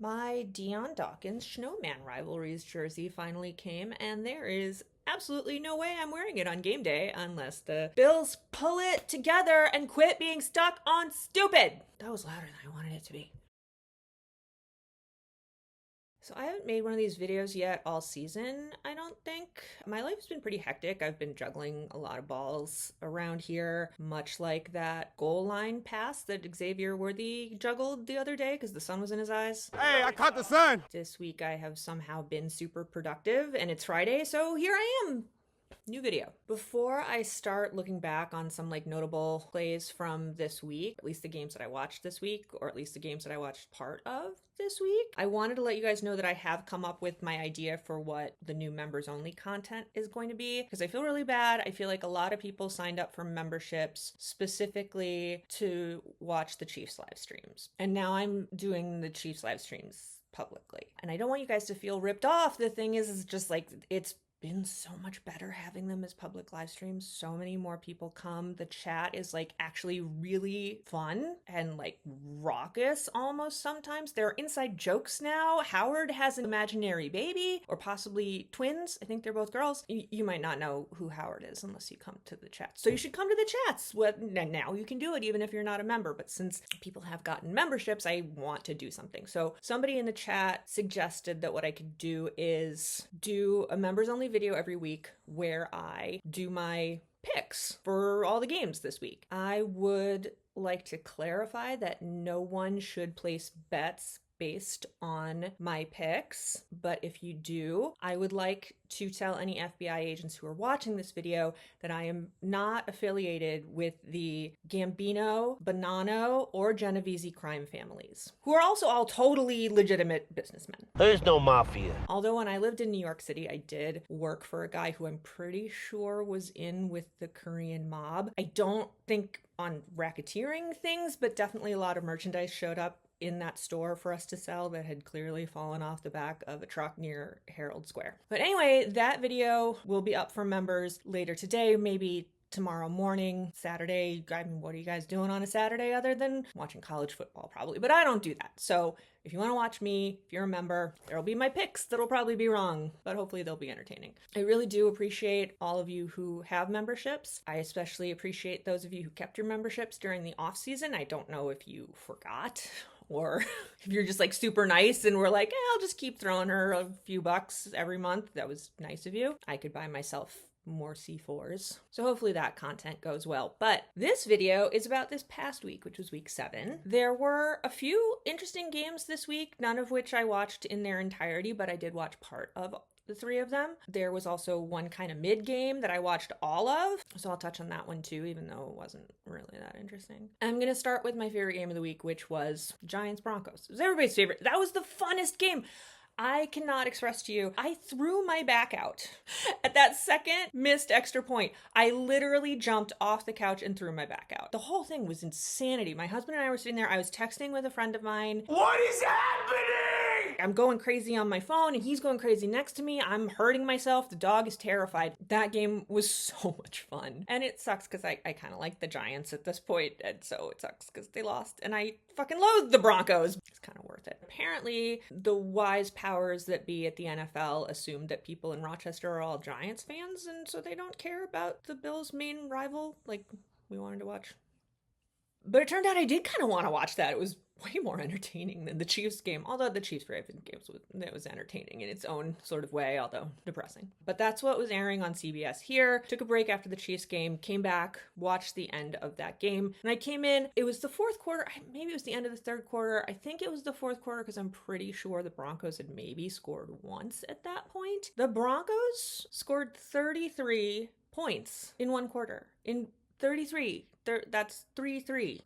My Dion Dawkins Snowman Rivalries jersey finally came, and there is absolutely no way I'm wearing it on game day unless the Bills pull it together and quit being stuck on stupid. That was louder than I wanted it to be. So I haven't made one of these videos yet all season, I don't think. My life's been pretty hectic. I've been juggling a lot of balls around here, much like that goal line pass that Xavier Worthy juggled the other day because the sun was in his eyes. Hey, I caught the sun! This week I have somehow been super productive and it's Friday, so here I am. New video. Before I start looking back on some notable plays from this week, at least the games that I watched this week, or at least the games that I watched part of this week, I wanted to let you guys know that I have come up with my idea for what the new members only content is going to be, because I feel really bad. I feel like a lot of people signed up for memberships specifically to watch the Chiefs live streams. And now I'm doing the Chiefs live streams publicly. And I don't want you guys to feel ripped off. The thing is just it's been so much better having them as public live streams. So many more people come. The chat is actually really fun and raucous almost sometimes. There are inside jokes now. Howard has an imaginary baby or possibly twins. I think they're both girls. You might not know who Howard is unless you come to the chat. So you should come to the chats. Well, now you can do it even if you're not a member. But since people have gotten memberships, I want to do something. So somebody in the chat suggested that what I could do is do a members only video every week where I do my picks for all the games this week. I would like to clarify that no one should place bets based on my picks, but if you do, I would like to tell any FBI agents who are watching this video that I am not affiliated with the Gambino, Bonanno, or Genovese crime families, who are also all totally legitimate businessmen. There's no mafia. Although when I lived in New York City, I did work for a guy who I'm pretty sure was in with the Korean mob. I don't think on racketeering things, but definitely a lot of merchandise showed up in that store for us to sell that had clearly fallen off the back of a truck near Herald Square. But anyway, that video will be up for members later today, maybe tomorrow morning, Saturday. I mean, what are you guys doing on a Saturday other than watching college football? Probably, but I don't do that. So if you want to watch me, if you're a member, there'll be my picks that'll probably be wrong, but hopefully they'll be entertaining. I really do appreciate all of you who have memberships. I especially appreciate those of you who kept your memberships during the off season. I don't know if you forgot or if you're just super nice and we're I'll just keep throwing her a few bucks every month. That was nice of you. I could buy myself more C4s. So hopefully that content goes well. But this video is about this past week, which was week 7. There were a few interesting games this week, none of which I watched in their entirety, but I did watch part of the 3 of them. There was also one kind of mid game that I watched all of, so I'll touch on that one too, even though it wasn't really that interesting. I'm gonna start with my favorite game of the week, which was Giants Broncos. It was everybody's favorite. That was the funnest game. I cannot express to you, I threw my back out at that second missed extra point. I literally jumped off the couch and threw my back out. The whole thing was insanity. My husband and I were sitting there. I was texting with a friend of mine. What is happening? I'm going crazy on my phone and he's going crazy next to me. I'm hurting myself. The dog is terrified. That game was so much fun. And it sucks because I kind of like the Giants at this point, and so it sucks because they lost. And I fucking loathe the Broncos. It's kind of worth it. Apparently, the wise powers that be at the NFL assumed that people in Rochester are all Giants fans, and so they don't care about the Bills' main rival like we wanted to watch. But it turned out I did kind of want to watch that. It was way more entertaining than the Chiefs game, although the Chiefs-Ravens game was entertaining in its own sort of way, although depressing. But that's what was airing on CBS here. Took a break after the Chiefs game, came back, watched the end of that game. And I came in, it was the fourth quarter, maybe it was the end of the third quarter. I think it was the fourth quarter because I'm pretty sure the Broncos had maybe scored once at that point. The Broncos scored 33 points in one quarter. In 33. That's 33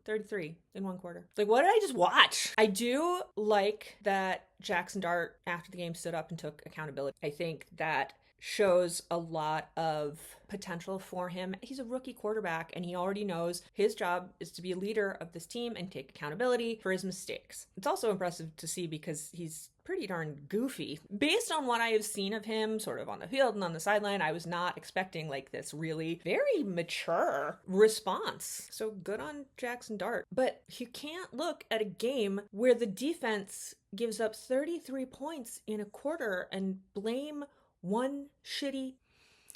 in one quarter. What did I just watch? I do like that Jackson Dart, after the game, stood up and took accountability. I think that shows a lot of potential for him. He's a rookie quarterback, and he already knows his job is to be a leader of this team and take accountability for his mistakes. It's also impressive to see because he's pretty darn goofy. Based on what I have seen of him sort of on the field and on the sideline, I was not expecting like this really very mature response. So good on Jackson Dart. But you can't look at a game where the defense gives up 33 points in a quarter and blame one shitty.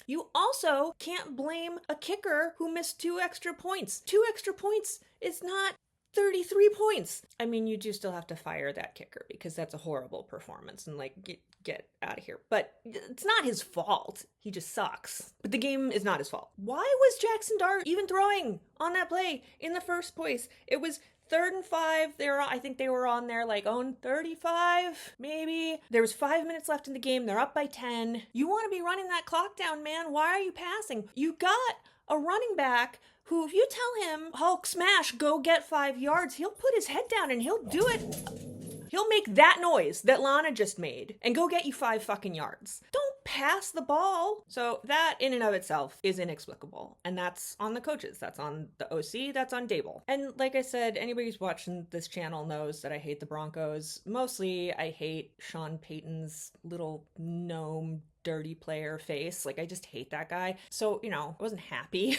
You also can't blame a kicker who missed 2 extra points. 2 extra points is not 33 points. I mean, you do still have to fire that kicker because that's a horrible performance and like get out of here. But it's not his fault. He just sucks. But the game is not his fault. Why was Jackson Dart even throwing on that play in the first place? It was 3rd and 5. I think they were on their like own 35, maybe. There was 5 minutes left in the game. They're up by 10. You want to be running that clock down, man. Why are you passing? You got a running back who, if you tell him, Hulk smash, go get 5 yards, he'll put his head down and he'll do it. He'll make that noise that Lana just made and go get you 5 fucking yards. Don't pass the ball. So that in and of itself is inexplicable. And that's on the coaches. That's on the OC. That's on Dable. And like I said, anybody who's watching this channel knows that I hate the Broncos. Mostly I hate Sean Payton's little gnome dirty player face. Like I just hate that guy. So, I wasn't happy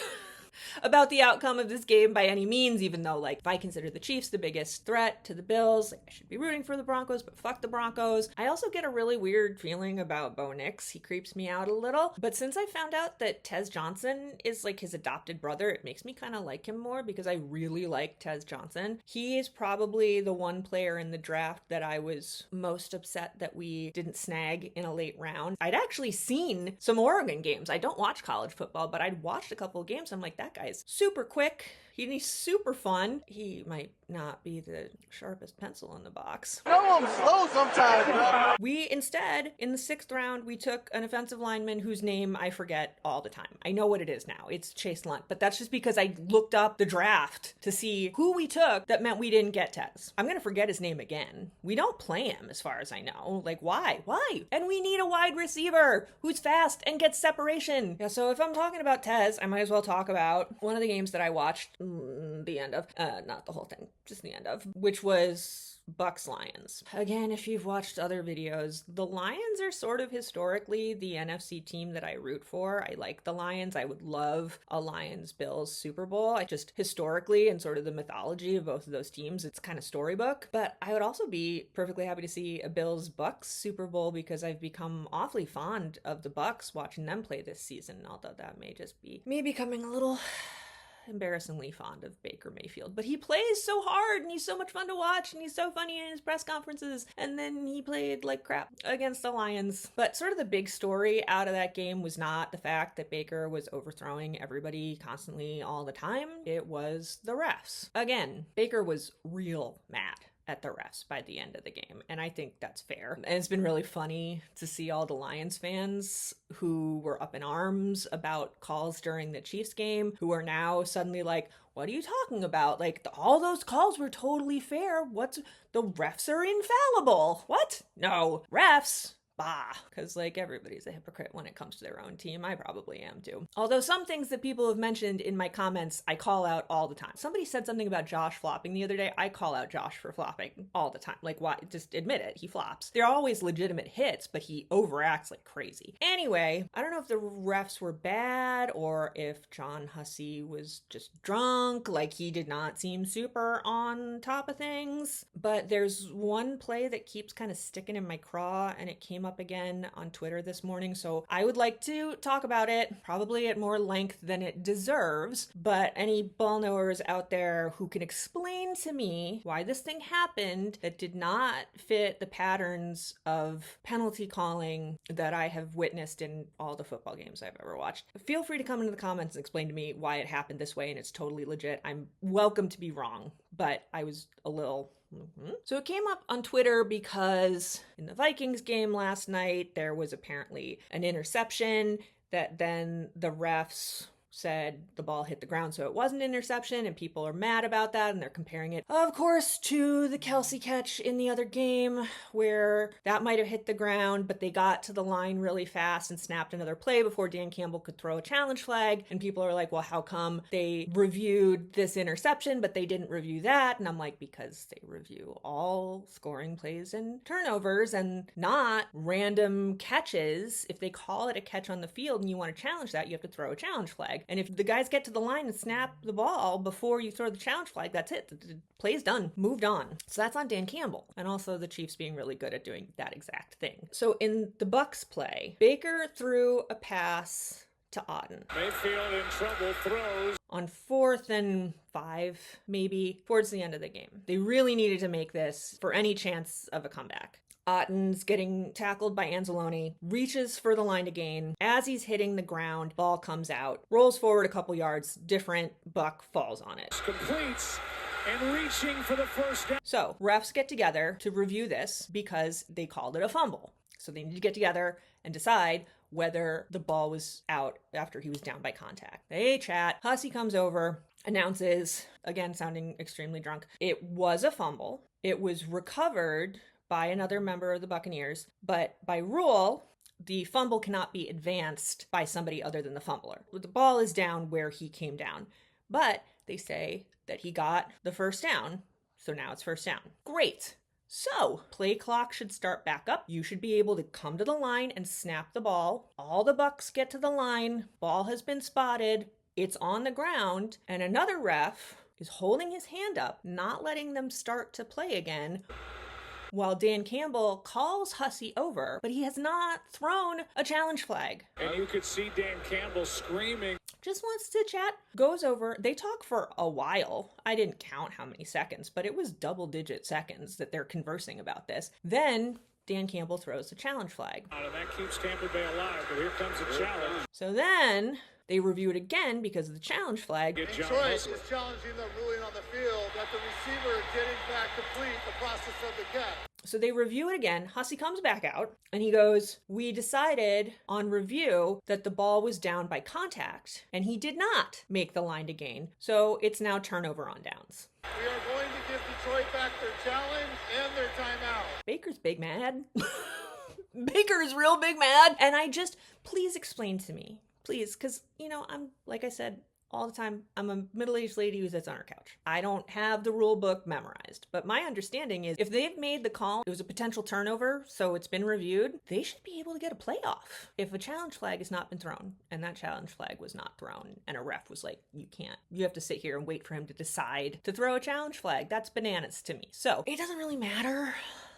about the outcome of this game by any means, even though, like, if I consider the Chiefs the biggest threat to the Bills, like, I should be rooting for the Broncos, but fuck the Broncos. I also get a really weird feeling about Bo Nix. He creeps me out a little. But since I found out that Tez Johnson is, like, his adopted brother, it makes me kind of like him more because I really like Tez Johnson. He is probably the one player in the draft that I was most upset that we didn't snag in a late round. I'd actually seen some Oregon games. I don't watch college football, but I'd watched a couple of games. I'm like, that guy's super quick. He's super fun. He might not be the sharpest pencil in the box. No, I'm slow sometimes, bro. We instead, in the 6th round, we took an offensive lineman whose name I forget all the time. I know what it is now. It's Chase Lunt, but that's just because I looked up the draft to see who we took that meant we didn't get Tez. I'm going to forget his name again. We don't play him as far as I know. Like, why? Why? And we need a wide receiver who's fast and gets separation. Yeah, so if I'm talking about Tez, I might as well talk about one of the games that I watched the end of, not the whole thing, just the end of, which was Bucs Lions. Again, if you've watched other videos, the Lions are sort of historically the NFC team that I root for. I like the Lions. I would love a Lions-Bills Super Bowl. I just historically and sort of the mythology of both of those teams, it's kind of storybook. But I would also be perfectly happy to see a Bills-Bucs Super Bowl because I've become awfully fond of the Bucs watching them play this season, although that may just be me becoming a little embarrassingly fond of Baker Mayfield, but he plays so hard and he's so much fun to watch and he's so funny in his press conferences, and then he played like crap against the Lions. But sort of the big story out of that game was not the fact that Baker was overthrowing everybody constantly all the time. It was the refs. Again, Baker was real mad at the refs by the end of the game, and I think that's fair. And it's been really funny to see all the Lions fans who were up in arms about calls during the Chiefs game, who are now suddenly like, what are you talking about? Like, all those calls were totally fair. The refs are infallible. What? No, refs. Bah, because like everybody's a hypocrite when it comes to their own team. I probably am too. Although some things that people have mentioned in my comments, I call out all the time. Somebody said something about Josh flopping the other day. I call out Josh for flopping all the time. Like, why? Just admit it. He flops. They're always legitimate hits, but he overacts like crazy. Anyway, I don't know if the refs were bad or if John Hussey was just drunk. Like, he did not seem super on top of things. But there's one play that keeps kind of sticking in my craw, and it came up again on Twitter this morning, so I would like to talk about it, probably at more length than it deserves, but any ball knowers out there who can explain to me why this thing happened that did not fit the patterns of penalty calling that I have witnessed in all the football games I've ever watched, feel free to come into the comments and explain to me why it happened this way and it's totally legit. I'm welcome to be wrong, but I was a little So it came up on Twitter because in the Vikings game last night, there was apparently an interception that then the refs said the ball hit the ground, so it wasn't an interception, and people are mad about that, and they're comparing it, of course, to the Kelsey catch in the other game, where that might have hit the ground, but they got to the line really fast and snapped another play before Dan Campbell could throw a challenge flag. And people are like, well, how come they reviewed this interception, but they didn't review that? And I'm like, because they review all scoring plays and turnovers and not random catches. If they call it a catch on the field and you want to challenge that, you have to throw a challenge flag. And if the guys get to the line and snap the ball before you throw the challenge flag, that's it. The play's done. Moved on. So that's on Dan Campbell. And also the Chiefs being really good at doing that exact thing. So in the Bucs play, Baker threw a pass to Otten. Mayfield in trouble, throws. On 4th and 5, maybe, towards the end of the game. They really needed to make this for any chance of a comeback. Otten's getting tackled by Anzalone, reaches for the line to gain. As he's hitting the ground, ball comes out, rolls forward a couple yards, different, Buck falls on it. Completes and reaching for the first down. So, refs get together to review this because they called it a fumble. So they need to get together and decide whether the ball was out after he was down by contact. They chat. Hussey comes over, announces, again sounding extremely drunk, it was a fumble. It was recovered by another member of the Buccaneers, but by rule, the fumble cannot be advanced by somebody other than the fumbler. The ball is down where he came down, but they say that he got the first down, so now it's first down. Great. So, play clock should start back up. You should be able to come to the line and snap the ball. All the Bucs get to the line. Ball has been spotted. It's on the ground. And another ref is holding his hand up, not letting them start to play again, while Dan Campbell calls Hussey over, but he has not thrown a challenge flag. And you could see Dan Campbell screaming. Just wants to chat, goes over. They talk for a while. I didn't count how many seconds, but it was double-digit seconds that they're conversing about this. Then Dan Campbell throws the challenge flag. And that keeps Tampa Bay alive, but here comes a challenge. So then they review it again because of the challenge flag. Detroit is challenging the ruling on the field that the receiver didn't back complete the process of the catch. So they review it again. Hussey comes back out and he goes, we decided on review that the ball was down by contact and he did not make the line to gain. So it's now turnover on downs. We are going to give Detroit back their challenge and their timeout. Baker's big mad. Baker's real big mad. And please explain to me, please, because, I'm, like I said, all the time, I'm a middle-aged lady who sits on her couch. I don't have the rule book memorized, but my understanding is if they've made the call, it was a potential turnover, so it's been reviewed, they should be able to get a playoff. If a challenge flag has not been thrown, and that challenge flag was not thrown, and a ref was like, you have to sit here and wait for him to decide to throw a challenge flag, that's bananas to me. So, it doesn't really matter.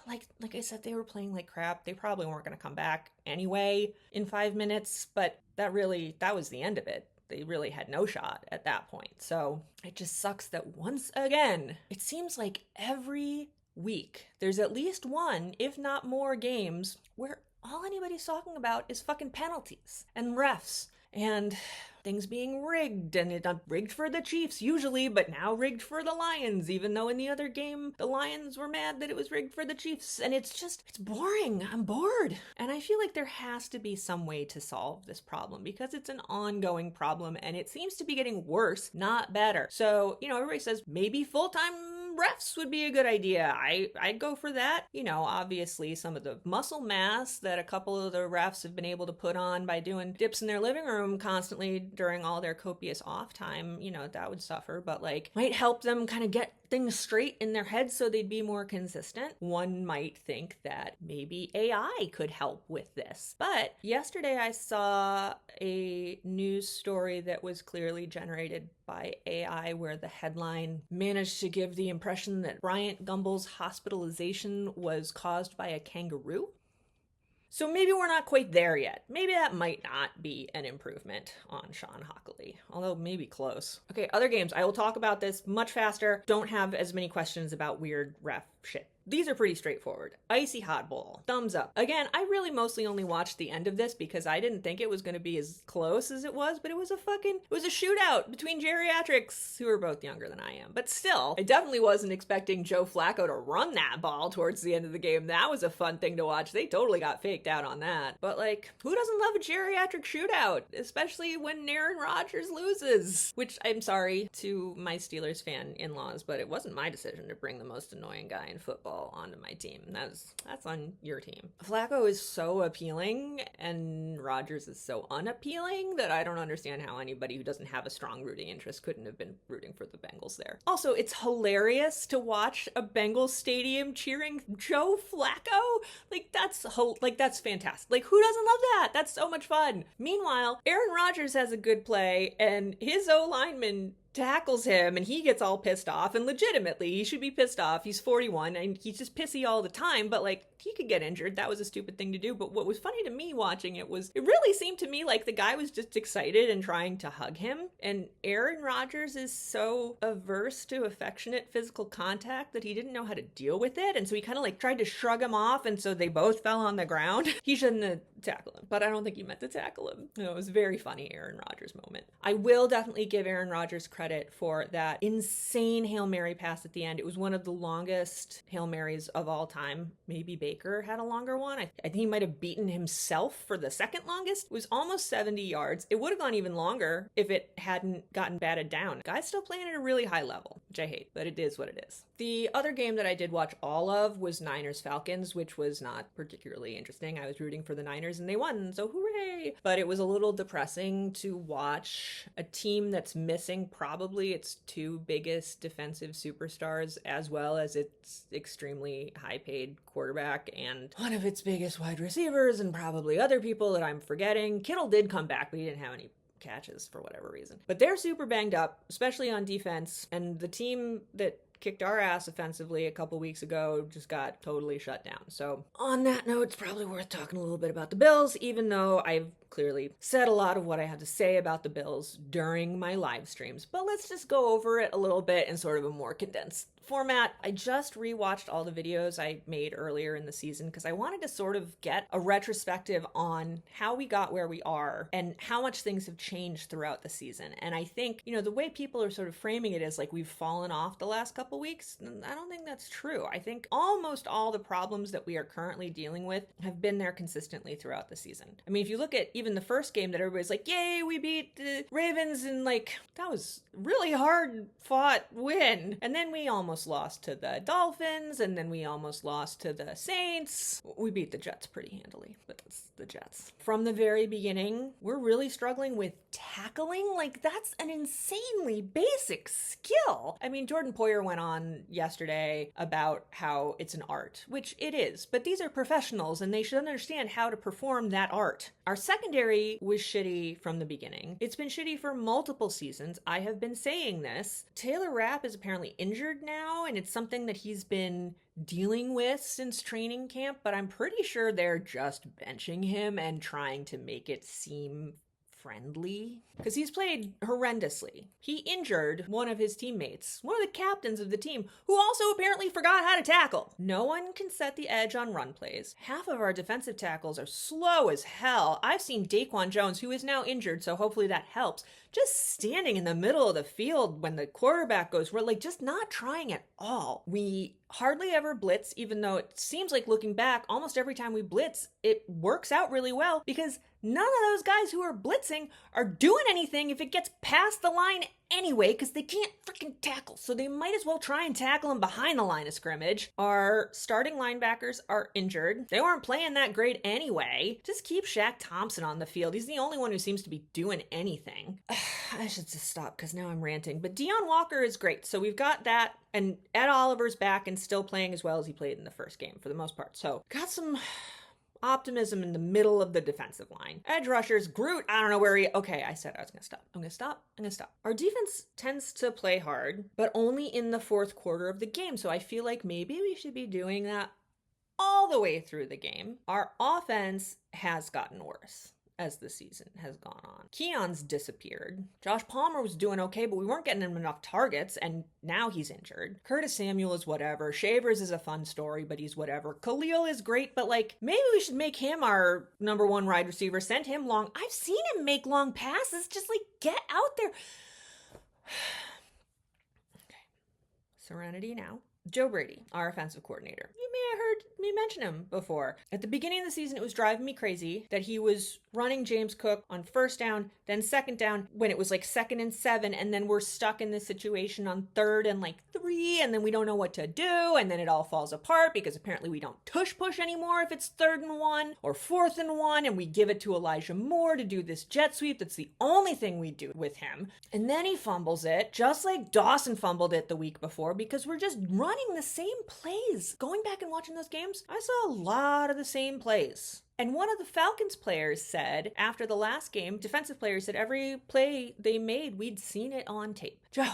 Like I said, they were playing like crap. They probably weren't going to come back anyway in 5 minutes, but that was the end of it. They really had no shot at that point. So it just sucks that once again, it seems like every week there's at least one, if not more, games where all anybody's talking about is fucking penalties and refs and things being rigged, and it's not rigged for the Chiefs usually, but now rigged for the Lions, even though in the other game the Lions were mad that it was rigged for the Chiefs. And it's boring. I'm bored. And I feel like there has to be some way to solve this problem because it's an ongoing problem and it seems to be getting worse, not better. So, everybody says maybe full-time refs would be a good idea. I'd go for that. Obviously some of the muscle mass that a couple of the refs have been able to put on by doing dips in their living room constantly during all their copious off time, that would suffer, but might help them kind of get things straight in their heads so they'd be more consistent. One might think that maybe AI could help with this. But yesterday I saw a news story that was clearly generated by AI where the headline managed to give the impression that Bryant Gumbel's hospitalization was caused by a kangaroo. So maybe we're not quite there yet. Maybe that might not be an improvement on Sean Hockley, although maybe close. Okay, other games. I will talk about this much faster. Don't have as many questions about weird ref shit. these are pretty straightforward. Icy hot bowl. Thumbs up. Again, I really mostly only watched the end of this because I didn't think it was going to be as close as it was, but it was a shootout between geriatrics who are both younger than I am. But still, I definitely wasn't expecting Joe Flacco to run that ball towards the end of the game. That was a fun thing to watch. They totally got faked out on that. But like, who doesn't love a geriatric shootout? Especially when Aaron Rodgers loses. Which, I'm sorry to my Steelers fan in-laws, but it wasn't my decision to bring the most annoying guy in football onto my team. That's on your team. Flacco is so appealing and Rodgers is so unappealing that I don't understand how anybody who doesn't have a strong rooting interest couldn't have been rooting for the Bengals there. Also, it's hilarious to watch a Bengals stadium cheering Joe Flacco. That's fantastic. Like, who doesn't love that? That's so much fun. Meanwhile, Aaron Rodgers has a good play and his O-lineman tackles him and he gets all pissed off, and legitimately he should be pissed off. He's 41 and he's just pissy all the time, but like, he could get injured. That was a stupid thing to do. But what was funny to me watching it was, it really seemed to me like the guy was just excited and trying to hug him. And Aaron Rodgers is so averse to affectionate physical contact that he didn't know how to deal with it. And so he kind of like tried to shrug him off. And so they both fell on the ground. He shouldn't have tackled him, but I don't think he meant to tackle him. It was a very funny Aaron Rodgers moment. I will definitely give Aaron Rodgers credit for that insane Hail Mary pass at the end. It was one of the longest Hail Marys of all time. Maybe Baker had a longer one. I think he might have beaten himself for the second longest. It was almost 70 yards. It would have gone even longer if it hadn't gotten batted down. Guy's still playing at a really high level, which I hate, but it is what it is. The other game that I did watch all of was Niners-Falcons, which was not particularly interesting. I was rooting for the Niners and they won, so hooray! But it was a little depressing to watch a team that's missing probably its two biggest defensive superstars, as well as its extremely high-paid quarterback and one of its biggest wide receivers, and probably other people that I'm forgetting. Kittle did come back, but he didn't have any catches for whatever reason. But they're super banged up, especially on defense, and the team that kicked our ass offensively a couple weeks ago just got totally shut down. So on that note, it's probably worth talking a little bit about the Bills, even though I've clearly said a lot of what I had to say about the Bills during my live streams. But let's just go over it a little bit in sort of a more condensed format. I just rewatched all the videos I made earlier in the season because I wanted to sort of get a retrospective on how we got where we are and how much things have changed throughout the season. And I think, the way people are sort of framing it is like we've fallen off the last couple weeks. I don't think that's true. I think almost all the problems that we are currently dealing with have been there consistently throughout the season. I mean, if you look at even the first game that everybody's like, yay, we beat the Ravens, and like, that was really hard fought win. And then we almost lost to the Dolphins, and then we almost lost to the Saints. We beat the Jets pretty handily, but that's the Jets. From the very beginning, we're really struggling with tackling. Like, that's an insanely basic skill. I mean, Jordan Poyer went on yesterday about how it's an art, which it is, but these are professionals and they should understand how to perform that art. Our secondary was shitty from the beginning. It's been shitty for multiple seasons. I have been saying this. Taylor Rapp is apparently injured now, and it's something that he's been dealing with since training camp, but I'm pretty sure they're just benching him and trying to make it seem friendly because he's played horrendously. He injured one of his teammates, one of the captains of the team, who also apparently forgot how to tackle. No one can set the edge on run plays. Half of our defensive tackles are slow as hell. I've seen Daquan Jones, who is now injured, so hopefully that helps, just standing in the middle of the field when the quarterback goes, we're like just not trying at all. We hardly ever blitz, even though it seems like looking back, almost every time we blitz, it works out really well because none of those guys who are blitzing are doing anything if it gets past the line anyway, because they can't freaking tackle. So they might as well try and tackle them behind the line of scrimmage. Our starting linebackers are injured. They weren't playing that great anyway. Just keep Shaq Thompson on the field. He's the only one who seems to be doing anything. I should just stop because now I'm ranting. But Deion Walker is great. So we've got that. And Ed Oliver's back and still playing as well as he played in the first game for the most part. So got some optimism in the middle of the defensive line. Edge rushers, Groot, I don't know where okay, I said I was going to stop. Our defense tends to play hard, but only in the fourth quarter of the game. So I feel like maybe we should be doing that all the way through the game. Our offense has gotten worse. as the season has gone on. Keon's disappeared. Josh Palmer was doing okay, but we weren't getting him enough targets, and now he's injured. Curtis Samuel is whatever. Shavers is a fun story, but he's whatever. Khalil is great, but like, maybe we should make him our number one wide receiver. Send him long. I've seen him make long passes. Just like, get out there. Okay. Serenity now. Joe Brady, our offensive coordinator. You may have heard me mention him before. At the beginning of the season, it was driving me crazy that he was running James Cook on first down, then second down when it was like 2nd and 7, and then we're stuck in this situation on 3rd and like 3, and then we don't know what to do, and then it all falls apart because apparently we don't tush push anymore if it's 3rd and 1 or 4th and 1, and we give it to Elijah Moore to do this jet sweep. That's the only thing we do with him. And then he fumbles it, just like Dawson fumbled it the week before, because we're just running the same plays. Going back and watching those games, I saw a lot of the same plays. And one of the Falcons players said, after the last game, defensive players said every play they made, we'd seen it on tape. Joe,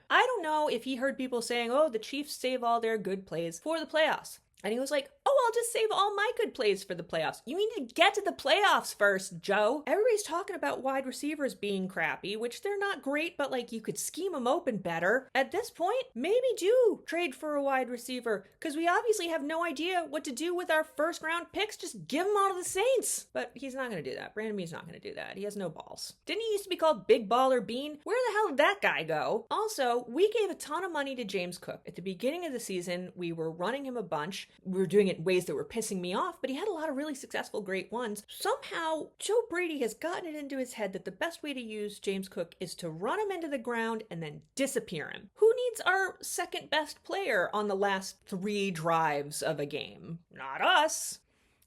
I don't know if he heard people saying, oh, the Chiefs save all their good plays for the playoffs. And he was like, oh, I'll just save all my good plays for the playoffs. You need to get to the playoffs first, Joe. Everybody's talking about wide receivers being crappy, which they're not great, but like you could scheme them open better. At this point, maybe do trade for a wide receiver, because we obviously have no idea what to do with our first round picks. Just give them all to the Saints. But he's not going to do that. Brandon Mee's not going to do that. He has no balls. Didn't he used to be called Big Baller Bean? Where the hell did that guy go? Also, we gave a ton of money to James Cook. At the beginning of the season, we were running him a bunch. We were doing it in ways that were pissing me off, but he had a lot of really successful, great ones. Somehow, Joe Brady has gotten it into his head that the best way to use James Cook is to run him into the ground and then disappear him. Who needs our second best player on the last 3 drives of a game? Not us.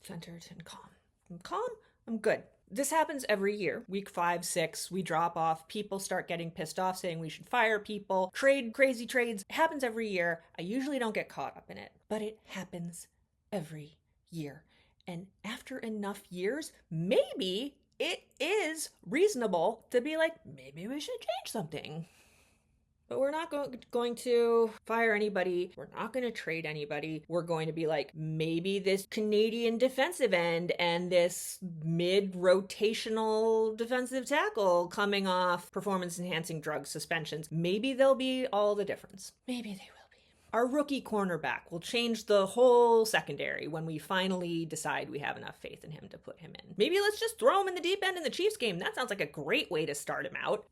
Centered and calm. I'm calm. I'm good. This happens every year. Week 5, 6, we drop off. People start getting pissed off saying we should fire people. Trade crazy trades. It happens every year. I usually don't get caught up in it, but it happens every year. And after enough years, maybe it is reasonable to be like, maybe we should change something. But we're not going to fire anybody. We're not going to trade anybody. We're going to be like, maybe this Canadian defensive end and this mid-rotational defensive tackle coming off performance-enhancing drug suspensions, maybe they'll be all the difference. Maybe they will be. Our rookie cornerback will change the whole secondary when we finally decide we have enough faith in him to put him in. Maybe let's just throw him in the deep end in the Chiefs game. That sounds like a great way to start him out.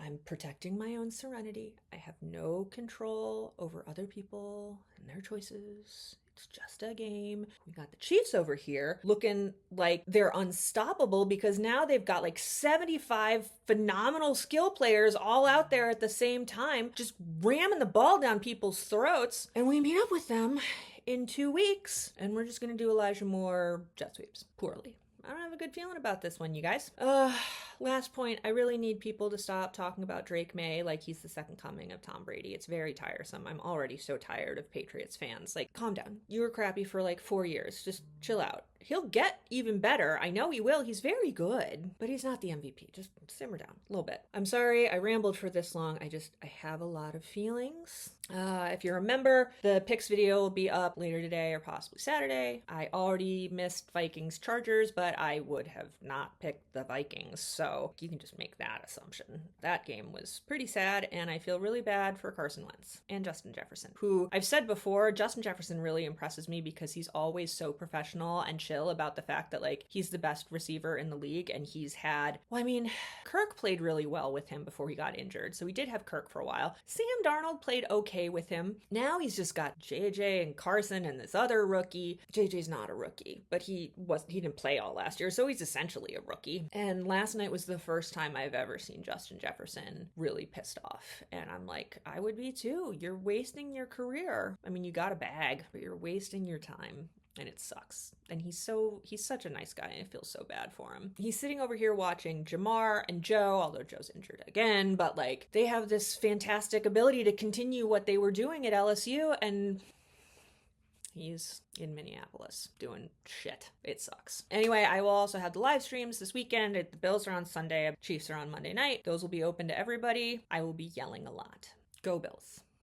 I'm protecting my own serenity. I have no control over other people and their choices. It's just a game. We got the Chiefs over here looking like they're unstoppable because now they've got like 75 phenomenal skill players all out there at the same time, just ramming the ball down people's throats. And we meet up with them in 2 weeks, and we're just going to do Elijah Moore jet sweeps poorly. I don't have a good feeling about this one, you guys. Last point, I really need people to stop talking about Drake May like he's the second coming of Tom Brady. It's very tiresome. I'm already so tired of Patriots fans. Like, calm down. You were crappy for like 4 years. Just chill out. He'll get even better. I know he will. He's very good, but he's not the MVP. Just simmer down a little bit. I'm sorry I rambled for this long. I have a lot of feelings. If you remember, the picks video will be up later today or possibly Saturday. I already missed Vikings Chargers, but I would have not picked the Vikings. So you can just make that assumption. That game was pretty sad, and I feel really bad for Carson Wentz and Justin Jefferson, who I've said before, Justin Jefferson really impresses me because he's always so professional and chill about the fact that like he's the best receiver in the league, and he's had, well, I mean, Kirk played really well with him before he got injured, so we did have Kirk for a while. Sam Darnold played okay with him. Now he's just got JJ and Carson and this other rookie. JJ's not a rookie, but he didn't play all last year, so he's essentially a rookie. And last night was the first time I've ever seen Justin Jefferson really pissed off, and I'm like, I would be too. You're wasting your career. I mean, you got a bag, but you're wasting your time. And it sucks. And he's such a nice guy, and I feel so bad for him. He's sitting over here watching Jamar and Joe, although Joe's injured again, but like they have this fantastic ability to continue what they were doing at LSU, and he's in Minneapolis doing shit. It sucks. Anyway, I will also have the live streams this weekend. The Bills are on Sunday. Chiefs are on Monday night. Those will be open to everybody. I will be yelling a lot. Go Bills.